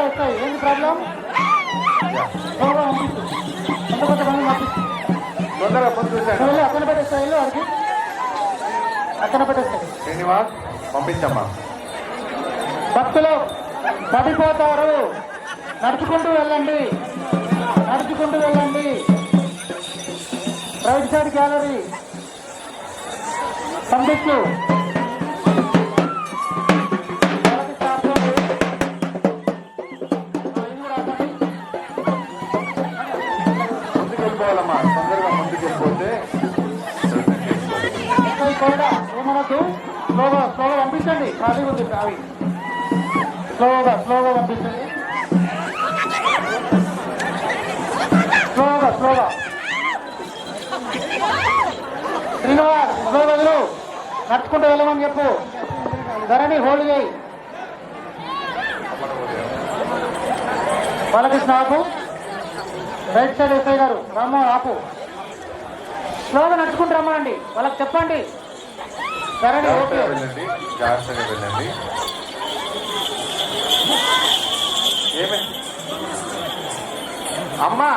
వస్తాయి. ఏంటి ప్రాబ్లం? కొంతమంది తొందరగా పంపించండి. అక్కడ పెట్టేస్తాయి, ఇల్లు వాడికి అక్కడ పెట్టేస్తాయి. శ్రీనివాస్ పంపించమ్మా. భక్తులు పడిపోతారు, నడుచుకుంటూ వెళ్ళండి, నడుచుకుంటూ వెళ్ళండి. రైట్ సైడ్ గ్యాలరీ పంపించు. ముందుకు వెళ్ళిపోవాలమ్మా, తొందరగా ముందుకు వెళ్ళిపోతే ఏమనొద్దు, స్లోగా స్లోగా పంపించండి. ఖాళీ ఉంది అవి, స్లోగా స్లోగా పంపించండి. స్లోగా స్లోగా. శ్రీనివాస్ స్లో వదిలు, నడుచుకుంటూ వెళ్ళమని చెప్పు. ధరణి హోల్డ్ చేయి. బాలకృష్ణ ఆపు. రైట్ సైడ్ ఎస్ఐ గారు రామ్మోహన్ ఆపు. స్లోగా నడుచుకుంటూ రమ్మనండి, వాళ్ళకి చెప్పండి. ధరణి ఓకే. వెళ్ళండి, జాగ్రత్తగా వెళ్ళండి. ఏమైంది అమ్మా?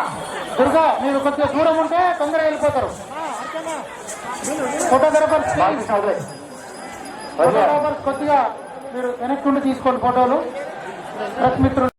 దుర్గా, మీరు కొద్దిగా దూరం ఉంటే తొందరగా వెళ్ళిపోతారు. ఫోటోగ్రాఫర్స్ ఫోటోగ్రాఫర్స్ కొద్దిగా మీరు వెనక్కి ఉండి తీసుకోండి ఫోటోలు. ప్రెస్ మిత్రులు